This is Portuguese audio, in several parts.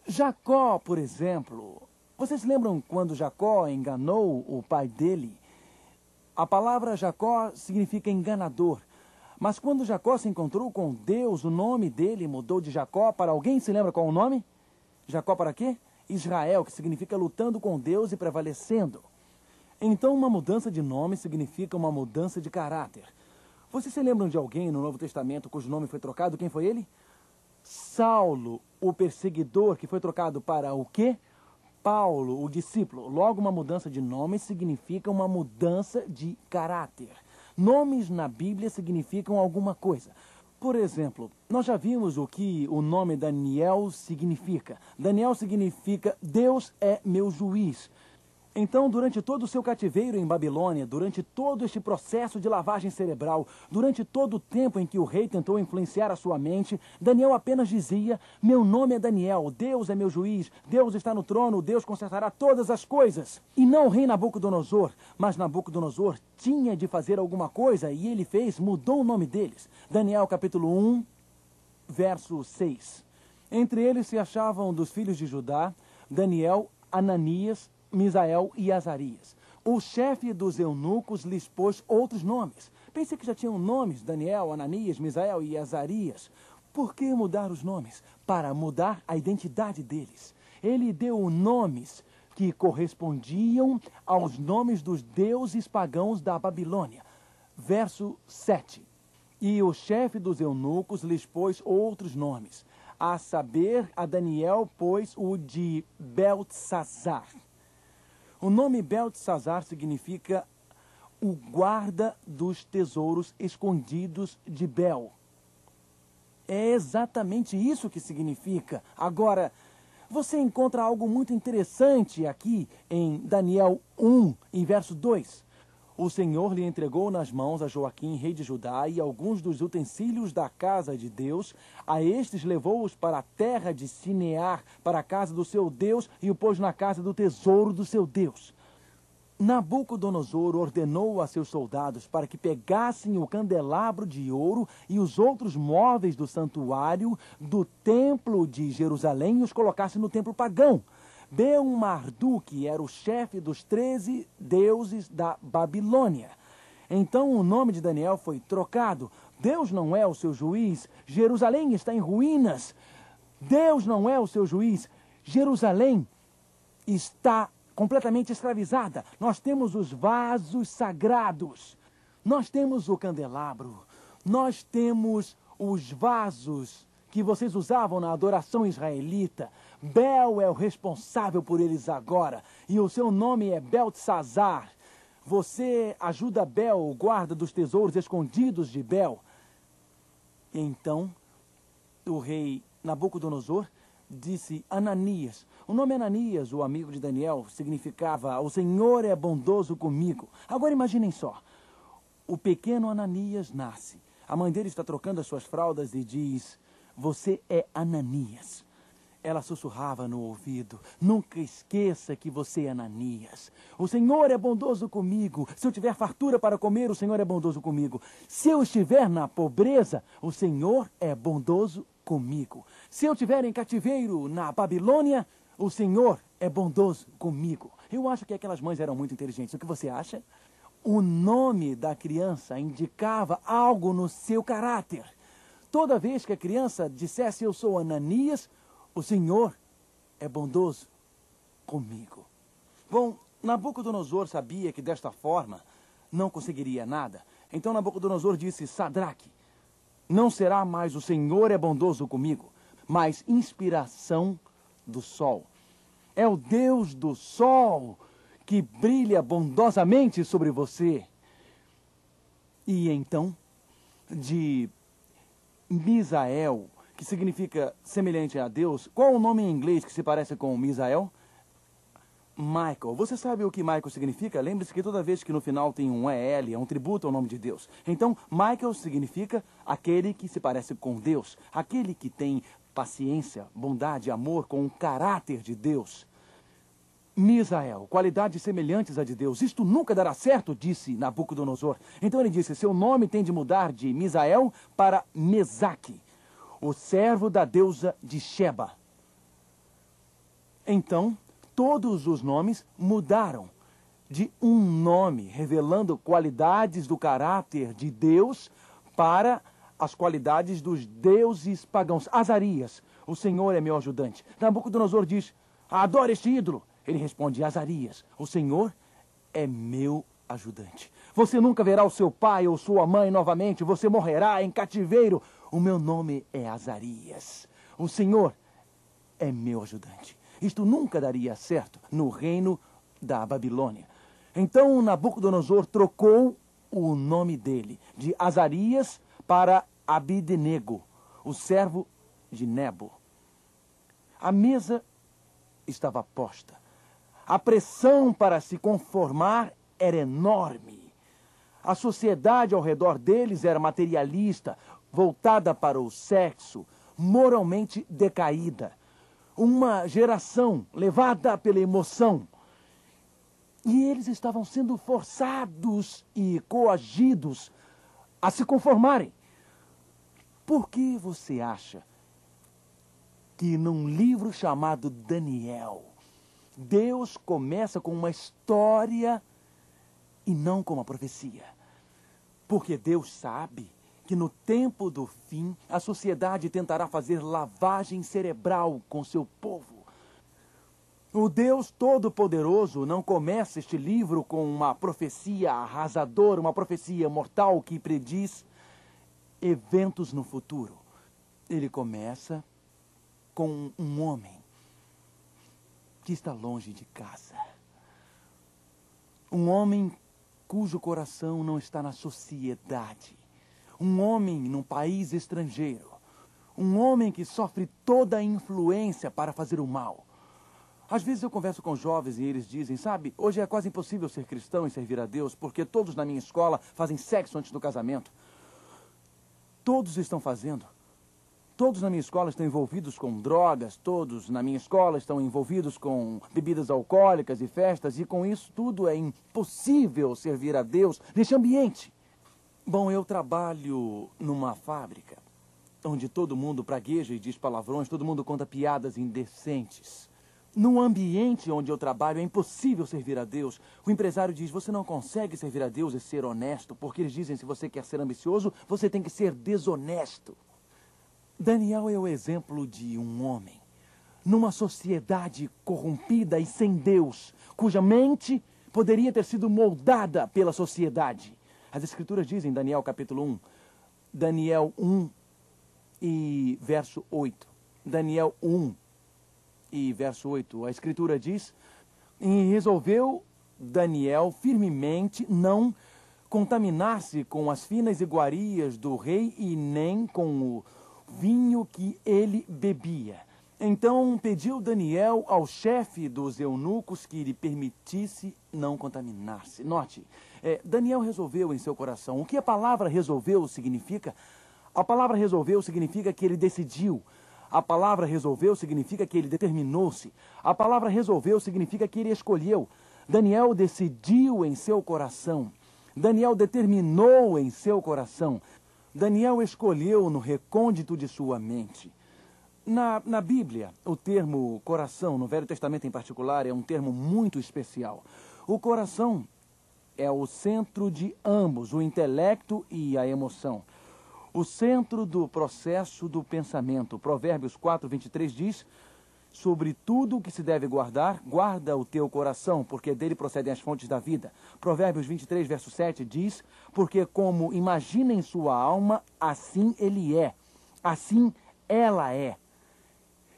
Jacó, por exemplo. Vocês lembram quando Jacó enganou o pai dele? A palavra Jacó significa enganador. Mas quando Jacó se encontrou com Deus, o nome dele mudou de Jacó para alguém se lembra qual o nome? Jacó para quê? Israel, que significa lutando com Deus e prevalecendo. Então, uma mudança de nome significa uma mudança de caráter. Vocês se lembram de alguém no Novo Testamento cujo nome foi trocado? Quem foi ele? Saulo, o perseguidor, que foi trocado para o quê? Paulo, o discípulo. Logo, uma mudança de nome significa uma mudança de caráter. Nomes na Bíblia significam alguma coisa. Por exemplo, nós já vimos o que o nome Daniel significa. Daniel significa Deus é meu juiz. Então, durante todo o seu cativeiro em Babilônia, durante todo este processo de lavagem cerebral, durante todo o tempo em que o rei tentou influenciar a sua mente, Daniel apenas dizia: meu nome é Daniel, Deus é meu juiz, Deus está no trono, Deus consertará todas as coisas. E não o rei Nabucodonosor, mas Nabucodonosor tinha de fazer alguma coisa e ele fez, mudou o nome deles. Daniel capítulo 1, verso 6. Entre eles se achavam dos filhos de Judá, Daniel, Ananias, Misael e Azarias. O chefe dos eunucos lhes pôs outros nomes. Pensei que já tinham nomes: Daniel, Ananias, Misael e Azarias. Por que mudar os nomes? Para mudar a identidade deles. Ele deu nomes que correspondiam aos nomes dos deuses pagãos da Babilônia. Verso 7. E o chefe dos eunucos lhes pôs outros nomes. A saber, a Daniel pôs o de Beltesazar. O nome Beltesazar significa o guarda dos tesouros escondidos de Bel. É exatamente isso que significa. Agora, você encontra algo muito interessante aqui em Daniel 1, em verso 2. O Senhor lhe entregou nas mãos a Joaquim, rei de Judá, e alguns dos utensílios da casa de Deus. A estes levou-os para a terra de Sinear, para a casa do seu Deus, e o pôs na casa do tesouro do seu Deus. Nabucodonosor ordenou a seus soldados para que pegassem o candelabro de ouro e os outros móveis do santuário do templo de Jerusalém e os colocassem no templo pagão. Bel-Marduk era o chefe dos 13 deuses da Babilônia. Então o nome de Daniel foi trocado. Deus não é o seu juiz, Jerusalém está em ruínas. Deus não é o seu juiz, Jerusalém está completamente escravizada. Nós temos os vasos sagrados, nós temos o candelabro, nós temos os vasos que vocês usavam na adoração israelita. Bel é o responsável por eles agora, e o seu nome é Beltesazar. Você ajuda Bel, o guarda dos tesouros escondidos de Bel. Então, o rei Nabucodonosor disse Ananias. O nome Ananias, o amigo de Daniel, significava: o Senhor é bondoso comigo. Agora imaginem só, o pequeno Ananias nasce. A mãe dele está trocando as suas fraldas e diz: você é Ananias. Ela sussurrava no ouvido: nunca esqueça que você é Ananias. O Senhor é bondoso comigo. Se eu tiver fartura para comer, o Senhor é bondoso comigo. Se eu estiver na pobreza, o Senhor é bondoso comigo. Se eu estiver em cativeiro na Babilônia, o Senhor é bondoso comigo. Eu acho que aquelas mães eram muito inteligentes. O que você acha? O nome da criança indicava algo no seu caráter. Toda vez que a criança dissesse eu sou Ananias, o Senhor é bondoso comigo. Bom, Nabucodonosor sabia que desta forma não conseguiria nada. Então Nabucodonosor disse: Sadraque, não será mais o Senhor é bondoso comigo, mas inspiração do sol. É o Deus do sol que brilha bondosamente sobre você. E então, de Misael, que significa semelhante a Deus. Qual o nome em inglês que se parece com Misael? Michael. Você sabe o que Michael significa? Lembre-se que toda vez que no final tem um EL, é um tributo ao nome de Deus. Então, Michael significa aquele que se parece com Deus, aquele que tem paciência, bondade, amor, com o caráter de Deus. Misael, qualidades semelhantes a de Deus. Isto nunca dará certo, disse Nabucodonosor. Então ele disse: seu nome tem de mudar de Misael para Mesaque, o servo da deusa de Sheba. Então, todos os nomes mudaram de um nome, revelando qualidades do caráter de Deus para as qualidades dos deuses pagãos. Azarias, o Senhor é meu ajudante. Nabucodonosor diz, adora este ídolo. Ele responde, Azarias, o Senhor é meu ajudante. Você nunca verá o seu pai ou sua mãe novamente. Você morrerá em cativeiro. O meu nome é Azarias. O Senhor é meu ajudante. Isto nunca daria certo no reino da Babilônia. Então Nabucodonosor trocou o nome dele de Azarias para Abidnego, o servo de Nebo. A mesa estava posta. A pressão para se conformar era enorme. A sociedade ao redor deles era materialista, voltada para o sexo, moralmente decaída. Uma geração levada pela emoção. E eles estavam sendo forçados e coagidos a se conformarem. Por que você acha que num livro chamado Daniel, Deus começa com uma história e não com uma profecia? Porque Deus sabe que no tempo do fim a sociedade tentará fazer lavagem cerebral com seu povo. O Deus Todo-Poderoso não começa este livro com uma profecia arrasadora, uma profecia mortal que prediz eventos no futuro. Ele começa com um homem que está longe de casa. Um homem cujo coração não está na sociedade. Um homem num país estrangeiro. Um homem que sofre toda a influência para fazer o mal. Às vezes eu converso com jovens e eles dizem, sabe, hoje é quase impossível ser cristão e servir a Deus, porque todos na minha escola fazem sexo antes do casamento. Todos estão fazendo. Todos na minha escola estão envolvidos com drogas, todos na minha escola estão envolvidos com bebidas alcoólicas e festas, e com isso tudo é impossível servir a Deus nesse ambiente. Bom, eu trabalho numa fábrica onde todo mundo pragueja e diz palavrões, todo mundo conta piadas indecentes. Num ambiente onde eu trabalho é impossível servir a Deus. O empresário diz, você não consegue servir a Deus e ser honesto, porque eles dizem, se você quer ser ambicioso, você tem que ser desonesto. Daniel é o exemplo de um homem numa sociedade corrompida e sem Deus, cuja mente poderia ter sido moldada pela sociedade. As Escrituras dizem, Daniel capítulo 1, Daniel 1 e verso 8. Daniel 1 e verso 8, a Escritura diz, e resolveu Daniel firmemente não contaminar-se com as finas iguarias do rei e nem com o vinho que ele bebia. Então pediu Daniel ao chefe dos eunucos que lhe permitisse não contaminar-se. Note, Daniel resolveu em seu coração. O que a palavra resolveu significa? A palavra resolveu significa que ele decidiu. A palavra resolveu significa que ele determinou-se. A palavra resolveu significa que ele escolheu. Daniel decidiu em seu coração. Daniel determinou em seu coração. Daniel escolheu no recôndito de sua mente. Na Bíblia, o termo coração, no Velho Testamento em particular, é um termo muito especial. O coração é o centro de ambos, o intelecto e a emoção. O centro do processo do pensamento. Provérbios 4, 23 diz, sobre tudo o que se deve guardar, guarda o teu coração, porque dele procedem as fontes da vida. Provérbios 23, verso 7 diz, porque como imagina em sua alma, assim ele é, assim ela é.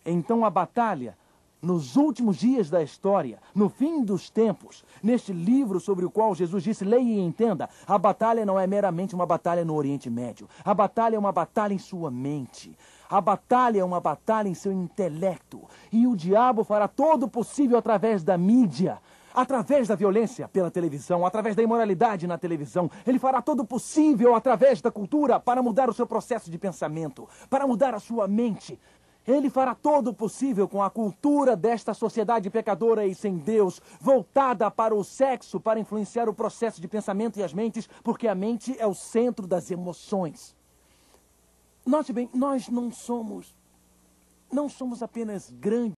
Então a batalha, nos últimos dias da história, no fim dos tempos, neste livro sobre o qual Jesus disse, leia e entenda, a batalha não é meramente uma batalha no Oriente Médio. A batalha é uma batalha em sua mente. A batalha é uma batalha em seu intelecto. E o diabo fará todo o possível através da mídia, através da violência pela televisão, através da imoralidade na televisão. Ele fará todo o possível através da cultura para mudar o seu processo de pensamento, para mudar a sua mente. Ele fará todo o possível com a cultura desta sociedade pecadora e sem Deus, voltada para o sexo, para influenciar o processo de pensamento e as mentes, porque a mente é o centro das emoções. Note bem, nós não somos apenas grandes